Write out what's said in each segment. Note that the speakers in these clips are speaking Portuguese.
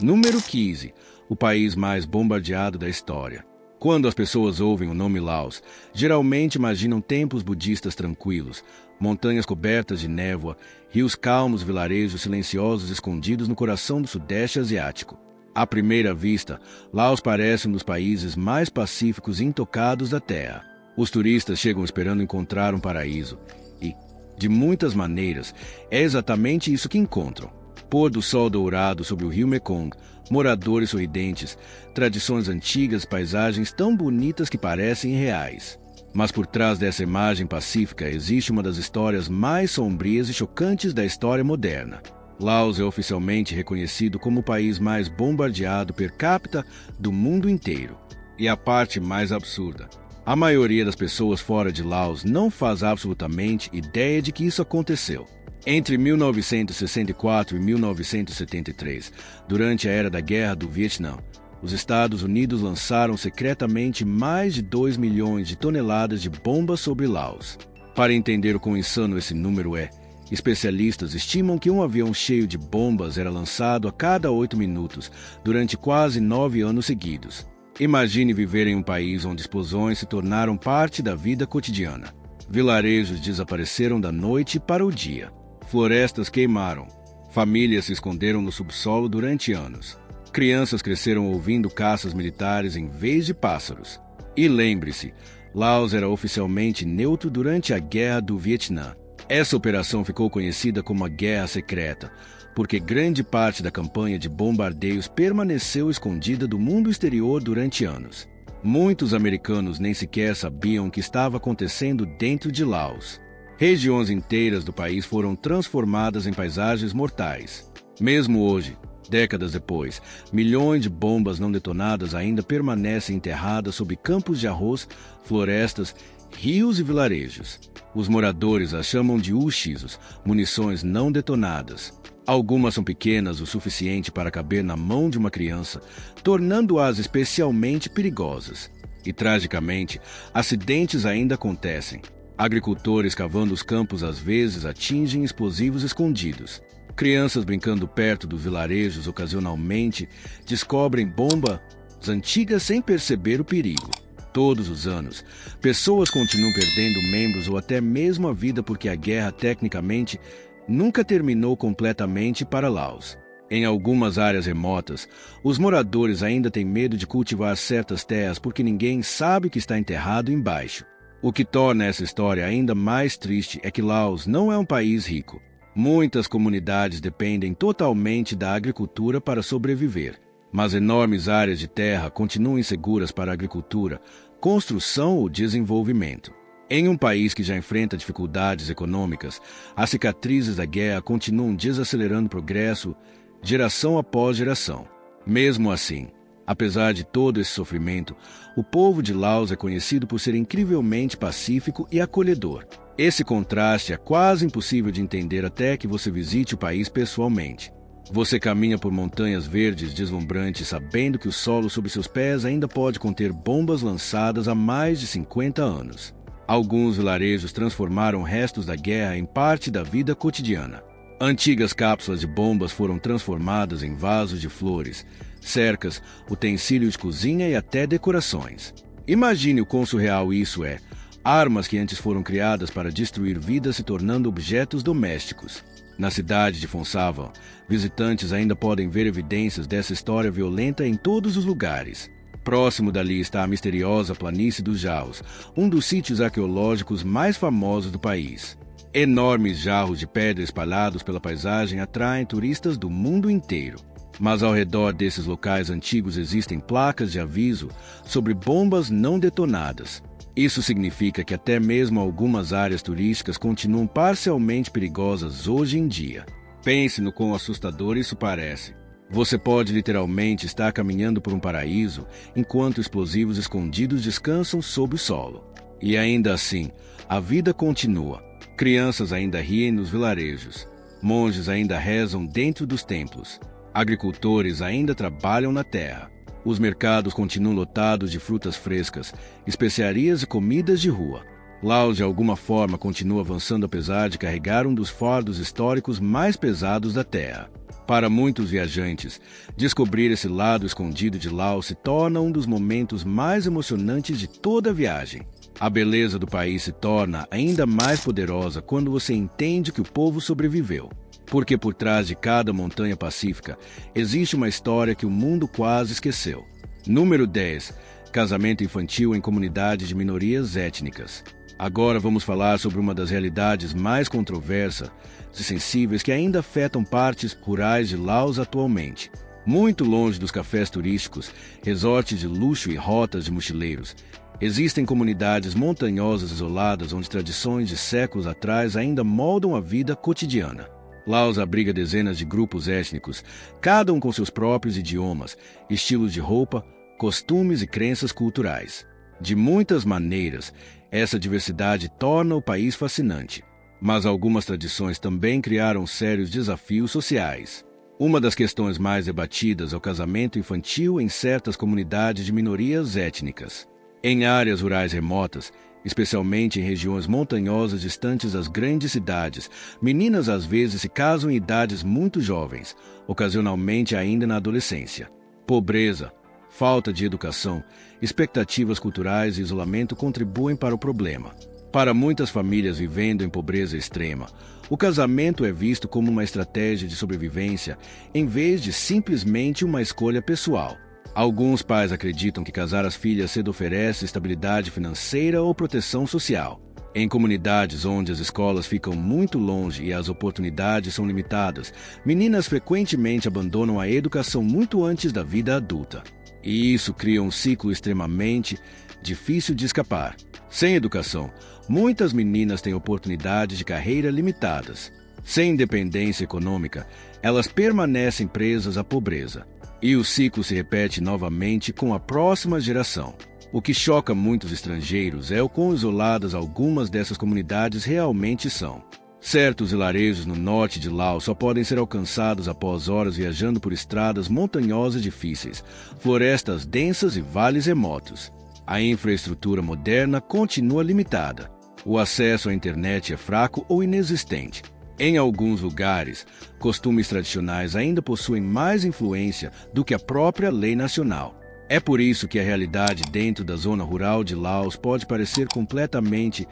Número 15. O país mais bombardeado da história. Quando as pessoas ouvem o nome Laos, geralmente imaginam templos budistas tranquilos, montanhas cobertas de névoa, rios calmos, vilarejos silenciosos escondidos no coração do Sudeste Asiático. À primeira vista, Laos parece um dos países mais pacíficos e intocados da Terra. Os turistas chegam esperando encontrar um paraíso e, de muitas maneiras, é exatamente isso que encontram. Pôr do sol dourado sobre o rio Mekong, moradores sorridentes, tradições antigas, paisagens tão bonitas que parecem irreais. Mas por trás dessa imagem pacífica existe uma das histórias mais sombrias e chocantes da história moderna. Laos é oficialmente reconhecido como o país mais bombardeado per capita do mundo inteiro. E a parte mais absurda: a maioria das pessoas fora de Laos não faz absolutamente ideia de que isso aconteceu. Entre 1964 e 1973, durante a era da Guerra do Vietnã, os Estados Unidos lançaram secretamente mais de 2 milhões de toneladas de bombas sobre Laos. Para entender o quão insano esse número é, especialistas estimam que um avião cheio de bombas era lançado a cada 8 minutos, durante quase 9 anos seguidos. Imagine viver em um país onde explosões se tornaram parte da vida cotidiana. Vilarejos desapareceram da noite para o dia. Florestas queimaram. Famílias se esconderam no subsolo durante anos. Crianças cresceram ouvindo caças militares em vez de pássaros. E lembre-se, Laos era oficialmente neutro durante a Guerra do Vietnã. Essa operação ficou conhecida como a Guerra Secreta, porque grande parte da campanha de bombardeios permaneceu escondida do mundo exterior durante anos. Muitos americanos nem sequer sabiam o que estava acontecendo dentro de Laos. Regiões inteiras do país foram transformadas em paisagens mortais. Mesmo hoje, décadas depois, milhões de bombas não detonadas ainda permanecem enterradas sob campos de arroz, florestas, rios e vilarejos. Os moradores as chamam de uchizos, munições não detonadas. Algumas são pequenas o suficiente para caber na mão de uma criança, tornando-as especialmente perigosas. E, tragicamente, acidentes ainda acontecem. Agricultores cavando os campos às vezes atingem explosivos escondidos. Crianças brincando perto dos vilarejos ocasionalmente descobrem bombas antigas sem perceber o perigo. Todos os anos, pessoas continuam perdendo membros ou até mesmo a vida porque a guerra tecnicamente nunca terminou completamente para Laos. Em algumas áreas remotas, os moradores ainda têm medo de cultivar certas terras porque ninguém sabe o que está enterrado embaixo. O que torna essa história ainda mais triste é que Laos não é um país rico. Muitas comunidades dependem totalmente da agricultura para sobreviver, mas enormes áreas de terra continuam inseguras para a agricultura, construção ou desenvolvimento. Em um país que já enfrenta dificuldades econômicas, as cicatrizes da guerra continuam desacelerando o progresso, geração após geração. Mesmo assim, apesar de todo esse sofrimento, o povo de Laos é conhecido por ser incrivelmente pacífico e acolhedor. Esse contraste é quase impossível de entender até que você visite o país pessoalmente. Você caminha por montanhas verdes deslumbrantes sabendo que o solo sob seus pés ainda pode conter bombas lançadas há mais de 50 anos. Alguns vilarejos transformaram restos da guerra em parte da vida cotidiana. Antigas cápsulas de bombas foram transformadas em vasos de flores, cercas, utensílios de cozinha e até decorações. Imagine o quão surreal isso é. Armas que antes foram criadas para destruir vidas se tornando objetos domésticos. Na cidade de Phon Savan, visitantes ainda podem ver evidências dessa história violenta em todos os lugares. Próximo dali está a misteriosa planície dos Jarros, um dos sítios arqueológicos mais famosos do país. Enormes jarros de pedra espalhados pela paisagem atraem turistas do mundo inteiro. Mas ao redor desses locais antigos existem placas de aviso sobre bombas não detonadas. Isso significa que até mesmo algumas áreas turísticas continuam parcialmente perigosas hoje em dia. Pense no quão assustador isso parece. Você pode literalmente estar caminhando por um paraíso enquanto explosivos escondidos descansam sob o solo. E ainda assim, a vida continua. Crianças ainda riem nos vilarejos. Monges ainda rezam dentro dos templos. Agricultores ainda trabalham na terra. Os mercados continuam lotados de frutas frescas, especiarias e comidas de rua. Laos, de alguma forma, continua avançando apesar de carregar um dos fardos históricos mais pesados da Terra. Para muitos viajantes, descobrir esse lado escondido de Laos se torna um dos momentos mais emocionantes de toda a viagem. A beleza do país se torna ainda mais poderosa quando você entende que o povo sobreviveu. Porque por trás de cada montanha pacífica existe uma história que o mundo quase esqueceu. Número 10. Casamento infantil em comunidades de minorias étnicas. Agora vamos falar sobre uma das realidades mais controversas e sensíveis que ainda afetam partes rurais de Laos atualmente. Muito longe dos cafés turísticos, resorts de luxo e rotas de mochileiros, existem comunidades montanhosas isoladas onde tradições de séculos atrás ainda moldam a vida cotidiana. Laos abriga dezenas de grupos étnicos, cada um com seus próprios idiomas, estilos de roupa, costumes e crenças culturais. De muitas maneiras, essa diversidade torna o país fascinante. Mas algumas tradições também criaram sérios desafios sociais. Uma das questões mais debatidas é o casamento infantil em certas comunidades de minorias étnicas. Em áreas rurais remotas, especialmente em regiões montanhosas distantes das grandes cidades, meninas às vezes se casam em idades muito jovens, ocasionalmente ainda na adolescência. Pobreza, falta de educação, expectativas culturais e isolamento contribuem para o problema. Para muitas famílias vivendo em pobreza extrema, o casamento é visto como uma estratégia de sobrevivência em vez de simplesmente uma escolha pessoal. Alguns pais acreditam que casar as filhas cedo oferece estabilidade financeira ou proteção social. Em comunidades onde as escolas ficam muito longe e as oportunidades são limitadas, meninas frequentemente abandonam a educação muito antes da vida adulta. E isso cria um ciclo extremamente difícil de escapar. Sem educação, muitas meninas têm oportunidades de carreira limitadas. Sem independência econômica, elas permanecem presas à pobreza. E o ciclo se repete novamente com a próxima geração. O que choca muitos estrangeiros é o quão isoladas algumas dessas comunidades realmente são. Certos vilarejos no norte de Laos só podem ser alcançados após horas viajando por estradas montanhosas difíceis, florestas densas e vales remotos. A infraestrutura moderna continua limitada. O acesso à internet é fraco ou inexistente. Em alguns lugares, costumes tradicionais ainda possuem mais influência do que a própria lei nacional. É por isso que a realidade dentro da zona rural de Laos pode parecer completamente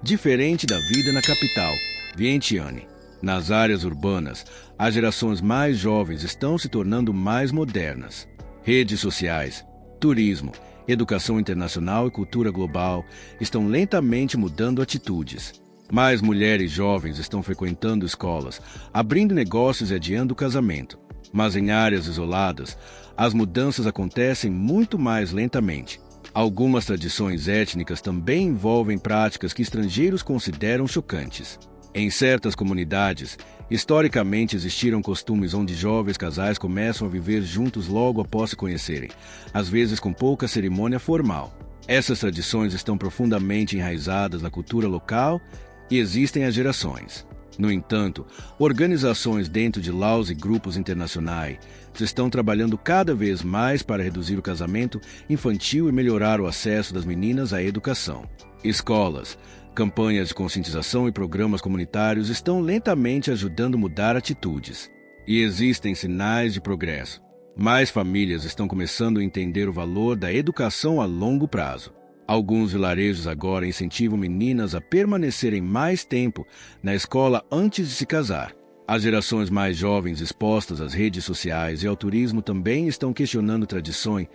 diferente da vida na capital, Vientiane. Nas áreas urbanas, as gerações mais jovens estão se tornando mais modernas. Redes sociais, turismo, educação internacional e cultura global estão lentamente mudando atitudes. Mais mulheres jovens estão frequentando escolas, abrindo negócios e adiando o casamento. Mas em áreas isoladas, as mudanças acontecem muito mais lentamente. Algumas tradições étnicas também envolvem práticas que estrangeiros consideram chocantes. Em certas comunidades, historicamente existiram costumes onde jovens casais começam a viver juntos logo após se conhecerem, às vezes com pouca cerimônia formal. Essas tradições estão profundamente enraizadas na cultura local e existem há gerações. No entanto, organizações dentro de Laos e grupos internacionais estão trabalhando cada vez mais para reduzir o casamento infantil e melhorar o acesso das meninas à educação. Escolas, campanhas de conscientização e programas comunitários estão lentamente ajudando a mudar atitudes. E existem sinais de progresso. Mais famílias estão começando a entender o valor da educação a longo prazo. Alguns vilarejos agora incentivam meninas a permanecerem mais tempo na escola antes de se casar. As gerações mais jovens expostas às redes sociais e ao turismo também estão questionando tradições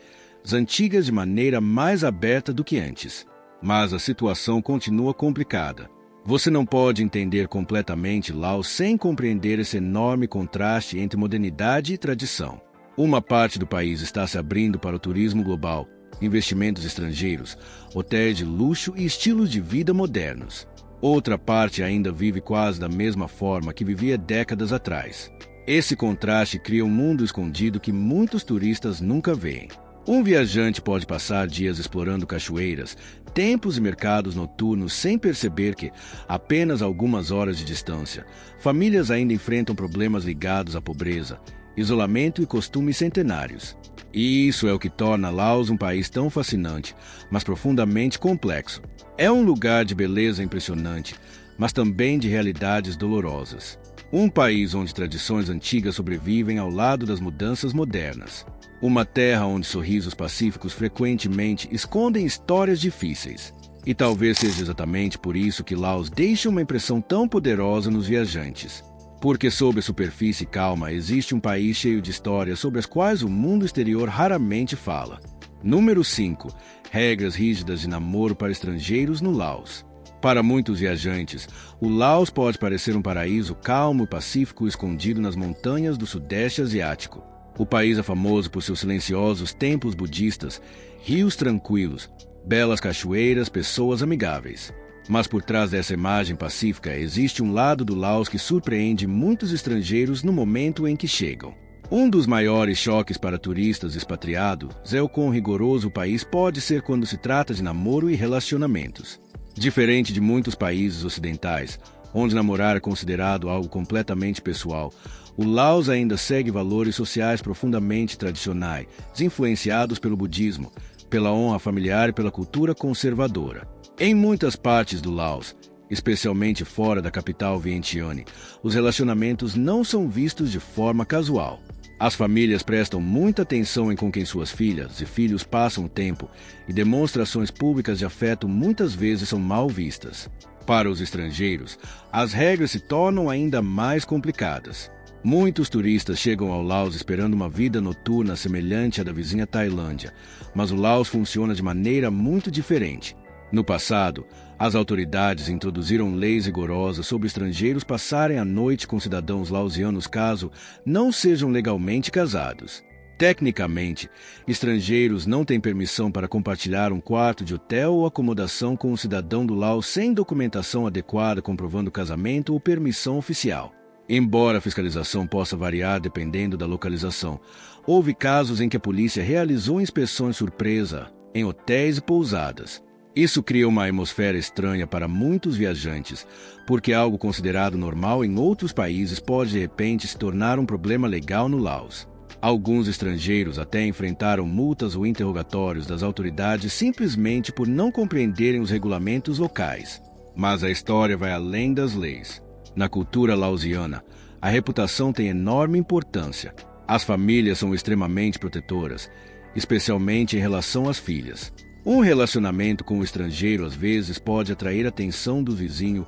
antigas de maneira mais aberta do que antes. Mas a situação continua complicada. Você não pode entender completamente Laos sem compreender esse enorme contraste entre modernidade e tradição. Uma parte do país está se abrindo para o turismo global, investimentos estrangeiros, hotéis de luxo e estilos de vida modernos. Outra parte ainda vive quase da mesma forma que vivia décadas atrás. Esse contraste cria um mundo escondido que muitos turistas nunca veem. Um viajante pode passar dias explorando cachoeiras, templos e mercados noturnos sem perceber que, apenas algumas horas de distância, famílias ainda enfrentam problemas ligados à pobreza, isolamento e costumes centenários. E isso é o que torna Laos um país tão fascinante, mas profundamente complexo. É um lugar de beleza impressionante, mas também de realidades dolorosas. Um país onde tradições antigas sobrevivem ao lado das mudanças modernas. Uma terra onde sorrisos pacíficos frequentemente escondem histórias difíceis. E talvez seja exatamente por isso que Laos deixa uma impressão tão poderosa nos viajantes. Porque sob a superfície calma existe um país cheio de histórias sobre as quais o mundo exterior raramente fala. Número 5. Regras rígidas de namoro para estrangeiros no Laos. Para muitos viajantes, o Laos pode parecer um paraíso calmo e pacífico escondido nas montanhas do Sudeste Asiático. O país é famoso por seus silenciosos templos budistas, rios tranquilos, belas cachoeiras, pessoas amigáveis. Mas por trás dessa imagem pacífica existe um lado do Laos que surpreende muitos estrangeiros no momento em que chegam. Um dos maiores choques para turistas expatriados é o quão rigoroso o país pode ser quando se trata de namoro e relacionamentos. Diferente de muitos países ocidentais, onde namorar é considerado algo completamente pessoal, o Laos ainda segue valores sociais profundamente tradicionais, influenciados pelo budismo, pela honra familiar e pela cultura conservadora. Em muitas partes do Laos, especialmente fora da capital Vientiane, os relacionamentos não são vistos de forma casual. As famílias prestam muita atenção em com quem suas filhas e filhos passam o tempo, e demonstrações públicas de afeto muitas vezes são mal vistas. Para os estrangeiros, as regras se tornam ainda mais complicadas. Muitos turistas chegam ao Laos esperando uma vida noturna semelhante à da vizinha Tailândia, mas o Laos funciona de maneira muito diferente. No passado, as autoridades introduziram leis rigorosas sobre estrangeiros passarem a noite com cidadãos laosianos caso não sejam legalmente casados. Tecnicamente, estrangeiros não têm permissão para compartilhar um quarto de hotel ou acomodação com um cidadão do Laos sem documentação adequada comprovando casamento ou permissão oficial. Embora a fiscalização possa variar dependendo da localização, houve casos em que a polícia realizou inspeções surpresa em hotéis e pousadas. Isso cria uma atmosfera estranha para muitos viajantes, porque algo considerado normal em outros países pode de repente se tornar um problema legal no Laos. Alguns estrangeiros até enfrentaram multas ou interrogatórios das autoridades simplesmente por não compreenderem os regulamentos locais. Mas a história vai além das leis. Na cultura laosiana, a reputação tem enorme importância. As famílias são extremamente protetoras, especialmente em relação às filhas. Um relacionamento com o estrangeiro às vezes pode atrair a atenção do vizinho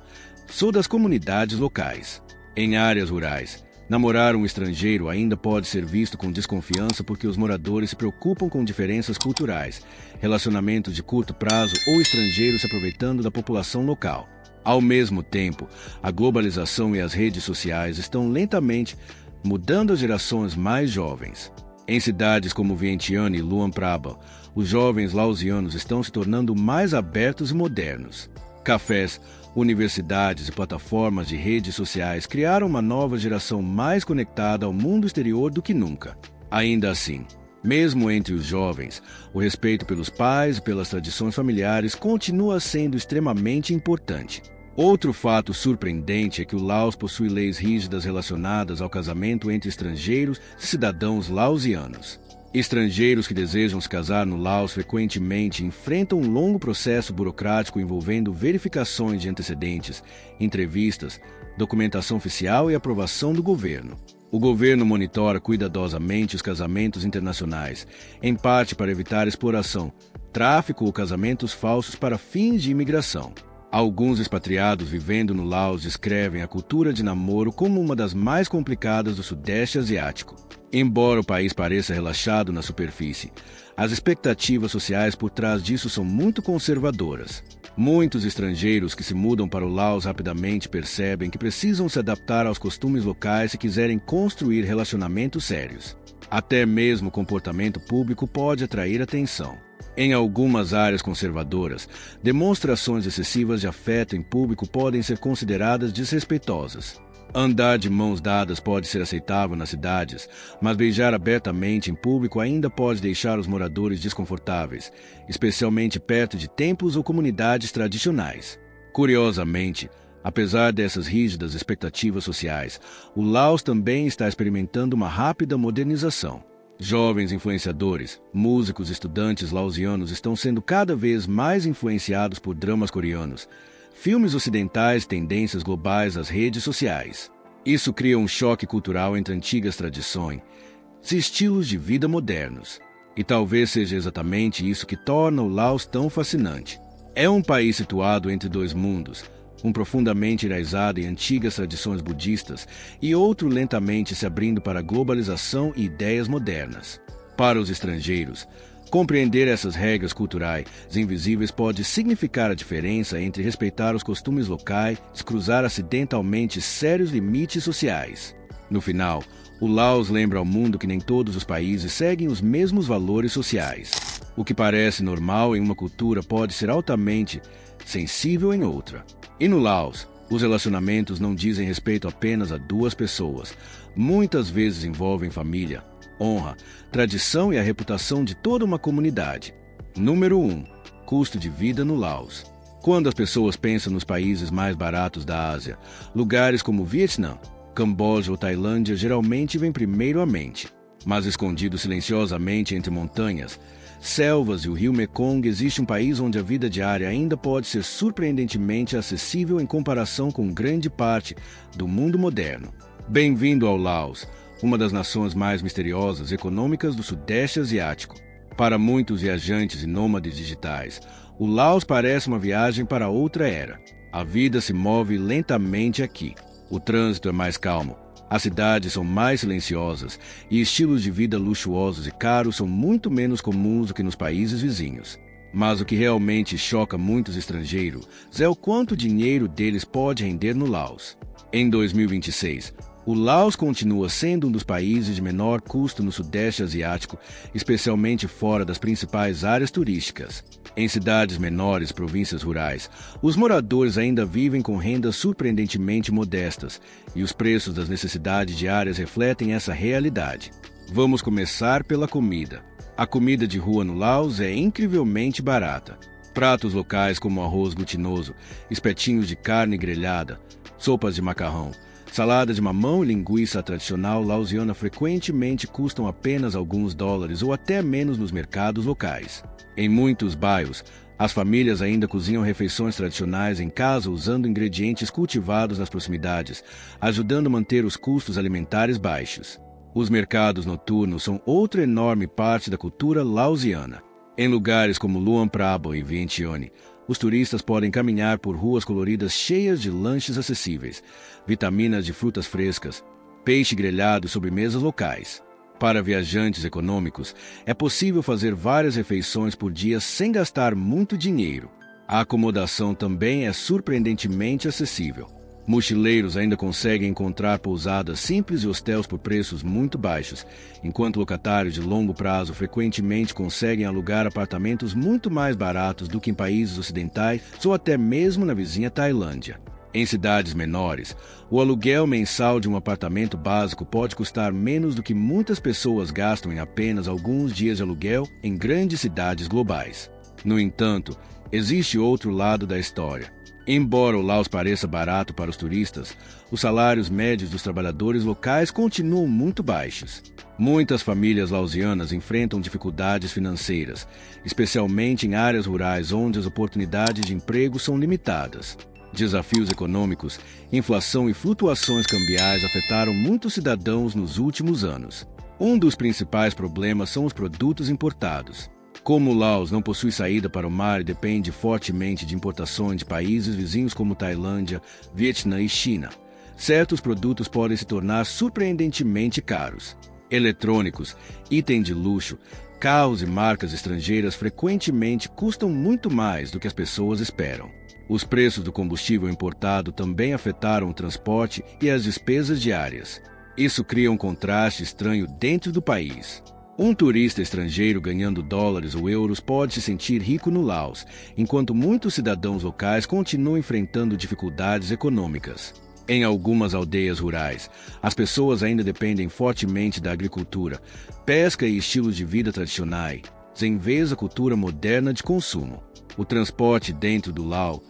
ou das comunidades locais. Em áreas rurais, namorar um estrangeiro ainda pode ser visto com desconfiança porque os moradores se preocupam com diferenças culturais, relacionamentos de curto prazo ou estrangeiros se aproveitando da população local. Ao mesmo tempo, a globalização e as redes sociais estão lentamente mudando as gerações mais jovens. Em cidades como Vientiane e Luang Prabang, os jovens laosianos estão se tornando mais abertos e modernos. Cafés, universidades e plataformas de redes sociais criaram uma nova geração mais conectada ao mundo exterior do que nunca. Ainda assim, mesmo entre os jovens, o respeito pelos pais e pelas tradições familiares continua sendo extremamente importante. Outro fato surpreendente é que o Laos possui leis rígidas relacionadas ao casamento entre estrangeiros e cidadãos laosianos. Estrangeiros que desejam se casar no Laos frequentemente enfrentam um longo processo burocrático envolvendo verificações de antecedentes, entrevistas, documentação oficial e aprovação do governo. O governo monitora cuidadosamente os casamentos internacionais, em parte para evitar exploração, tráfico ou casamentos falsos para fins de imigração. Alguns expatriados vivendo no Laos descrevem a cultura de namoro como uma das mais complicadas do Sudeste Asiático. Embora o país pareça relaxado na superfície, as expectativas sociais por trás disso são muito conservadoras. Muitos estrangeiros que se mudam para o Laos rapidamente percebem que precisam se adaptar aos costumes locais se quiserem construir relacionamentos sérios. Até mesmo o comportamento público pode atrair atenção. Em algumas áreas conservadoras, demonstrações excessivas de afeto em público podem ser consideradas desrespeitosas. Andar de mãos dadas pode ser aceitável nas cidades, mas beijar abertamente em público ainda pode deixar os moradores desconfortáveis, especialmente perto de templos ou comunidades tradicionais. Curiosamente, apesar dessas rígidas expectativas sociais, o Laos também está experimentando uma rápida modernização. Jovens influenciadores, músicos e estudantes laosianos estão sendo cada vez mais influenciados por dramas coreanos, filmes ocidentais e tendências globais das redes sociais. Isso cria um choque cultural entre antigas tradições e estilos de vida modernos. E talvez seja exatamente isso que torna o Laos tão fascinante. É um país situado entre dois mundos, um profundamente enraizado em antigas tradições budistas e outro lentamente se abrindo para a globalização e ideias modernas. Para os estrangeiros, compreender essas regras culturais invisíveis pode significar a diferença entre respeitar os costumes locais e cruzar acidentalmente sérios limites sociais. No final, o Laos lembra ao mundo que nem todos os países seguem os mesmos valores sociais. O que parece normal em uma cultura pode ser altamente sensível em outra. E no Laos, os relacionamentos não dizem respeito apenas a duas pessoas. Muitas vezes envolvem família, honra, tradição e a reputação de toda uma comunidade. Número 1. Custo de vida no Laos. Quando as pessoas pensam nos países mais baratos da Ásia, lugares como Vietnã, Camboja ou Tailândia geralmente vêm primeiro à mente. Mas escondido silenciosamente entre montanhas, selvas e o rio Mekong, existe um país onde a vida diária ainda pode ser surpreendentemente acessível em comparação com grande parte do mundo moderno. Bem-vindo ao Laos, uma das nações mais misteriosas e econômicas do Sudeste Asiático. Para muitos viajantes e nômades digitais, o Laos parece uma viagem para outra era. A vida se move lentamente aqui. O trânsito é mais calmo, as cidades são mais silenciosas e estilos de vida luxuosos e caros são muito menos comuns do que nos países vizinhos. Mas o que realmente choca muitos estrangeiros é o quanto dinheiro deles pode render no Laos. Em 2026, o Laos continua sendo um dos países de menor custo no Sudeste Asiático, especialmente fora das principais áreas turísticas. Em cidades menores e províncias rurais, os moradores ainda vivem com rendas surpreendentemente modestas, e os preços das necessidades diárias refletem essa realidade. Vamos começar pela comida. A comida de rua no Laos é incrivelmente barata. Pratos locais como arroz glutinoso, espetinhos de carne grelhada, sopas de macarrão, salada de mamão e linguiça tradicional laosiana frequentemente custam apenas alguns dólares ou até menos nos mercados locais. Em muitos bairros, as famílias ainda cozinham refeições tradicionais em casa usando ingredientes cultivados nas proximidades, ajudando a manter os custos alimentares baixos. Os mercados noturnos são outra enorme parte da cultura laosiana. Em lugares como Luang Prabang e Vientiane, os turistas podem caminhar por ruas coloridas cheias de lanches acessíveis, vitaminas de frutas frescas, peixe grelhado e sobremesas locais. Para viajantes econômicos, é possível fazer várias refeições por dia sem gastar muito dinheiro. A acomodação também é surpreendentemente acessível. Mochileiros ainda conseguem encontrar pousadas simples e hostéis por preços muito baixos, enquanto locatários de longo prazo frequentemente conseguem alugar apartamentos muito mais baratos do que em países ocidentais ou até mesmo na vizinha Tailândia. Em cidades menores, o aluguel mensal de um apartamento básico pode custar menos do que muitas pessoas gastam em apenas alguns dias de aluguel em grandes cidades globais. No entanto, existe outro lado da história. Embora o Laos pareça barato para os turistas, os salários médios dos trabalhadores locais continuam muito baixos. Muitas famílias laosianas enfrentam dificuldades financeiras, especialmente em áreas rurais onde as oportunidades de emprego são limitadas. Desafios econômicos, inflação e flutuações cambiais afetaram muitos cidadãos nos últimos anos. Um dos principais problemas são os produtos importados. Como o Laos não possui saída para o mar e depende fortemente de importações de países vizinhos como Tailândia, Vietnã e China, certos produtos podem se tornar surpreendentemente caros. Eletrônicos, itens de luxo, carros e marcas estrangeiras frequentemente custam muito mais do que as pessoas esperam. Os preços do combustível importado também afetaram o transporte e as despesas diárias. Isso cria um contraste estranho dentro do país. Um turista estrangeiro ganhando dólares ou euros pode se sentir rico no Laos, enquanto muitos cidadãos locais continuam enfrentando dificuldades econômicas. Em algumas aldeias rurais, as pessoas ainda dependem fortemente da agricultura, pesca e estilos de vida tradicionais, em vez da cultura moderna de consumo. O transporte dentro do Laos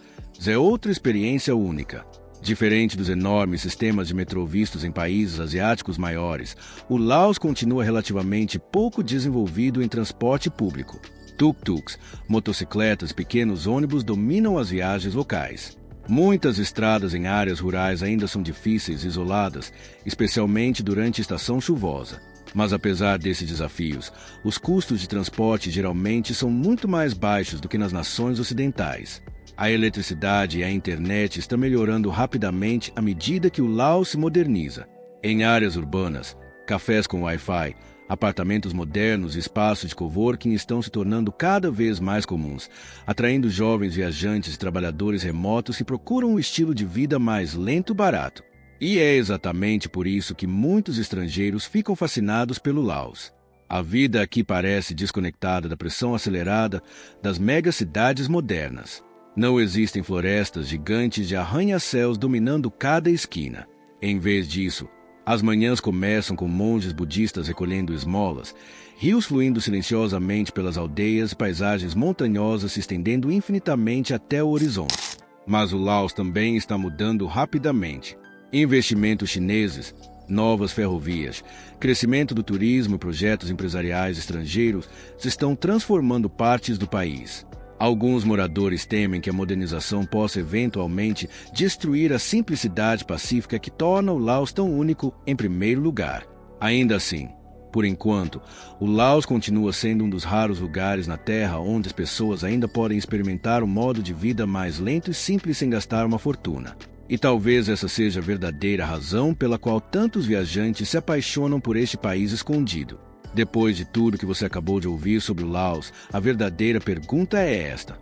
é outra experiência única. Diferente dos enormes sistemas de metrô vistos em países asiáticos maiores, o Laos continua relativamente pouco desenvolvido em transporte público. Tuk-tuks, motocicletas e pequenos ônibus dominam as viagens locais. Muitas estradas em áreas rurais ainda são difíceis e isoladas, especialmente durante a estação chuvosa. Mas apesar desses desafios, os custos de transporte geralmente são muito mais baixos do que nas nações ocidentais. A eletricidade e a internet estão melhorando rapidamente à medida que o Laos se moderniza. Em áreas urbanas, cafés com Wi-Fi, apartamentos modernos e espaços de coworking estão se tornando cada vez mais comuns, atraindo jovens viajantes e trabalhadores remotos que procuram um estilo de vida mais lento e barato. E é exatamente por isso que muitos estrangeiros ficam fascinados pelo Laos. A vida aqui parece desconectada da pressão acelerada das megacidades modernas. Não existem florestas gigantes de arranha-céus dominando cada esquina. Em vez disso, as manhãs começam com monges budistas recolhendo esmolas, rios fluindo silenciosamente pelas aldeias e paisagens montanhosas se estendendo infinitamente até o horizonte. Mas o Laos também está mudando rapidamente. Investimentos chineses, novas ferrovias, crescimento do turismo e projetos empresariais estrangeiros estão transformando partes do país. Alguns moradores temem que a modernização possa eventualmente destruir a simplicidade pacífica que torna o Laos tão único em primeiro lugar. Ainda assim, por enquanto, o Laos continua sendo um dos raros lugares na Terra onde as pessoas ainda podem experimentar um modo de vida mais lento e simples sem gastar uma fortuna. E talvez essa seja a verdadeira razão pela qual tantos viajantes se apaixonam por este país escondido. Depois de tudo que você acabou de ouvir sobre o Laos, a verdadeira pergunta é esta: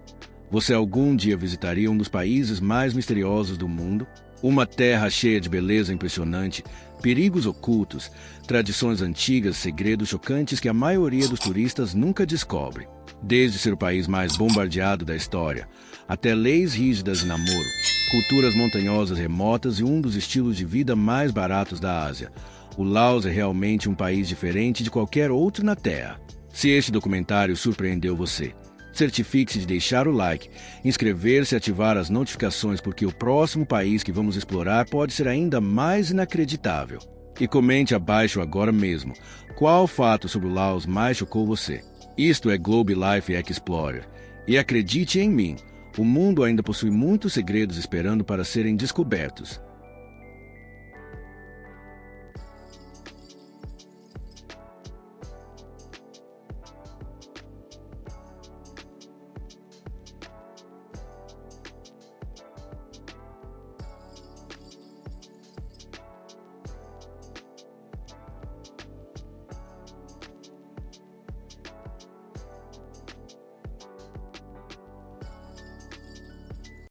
você algum dia visitaria um dos países mais misteriosos do mundo? Uma terra cheia de beleza impressionante, perigos ocultos, tradições antigas, segredos chocantes que a maioria dos turistas nunca descobre. Desde ser o país mais bombardeado da história, até leis rígidas de namoro, culturas montanhosas remotas e um dos estilos de vida mais baratos da Ásia, o Laos é realmente um país diferente de qualquer outro na Terra. Se este documentário surpreendeu você, certifique-se de deixar o like, inscrever-se e ativar as notificações, porque o próximo país que vamos explorar pode ser ainda mais inacreditável. E comente abaixo agora mesmo qual fato sobre o Laos mais chocou você. Isto é Globe Life Explorer. E acredite em mim, o mundo ainda possui muitos segredos esperando para serem descobertos.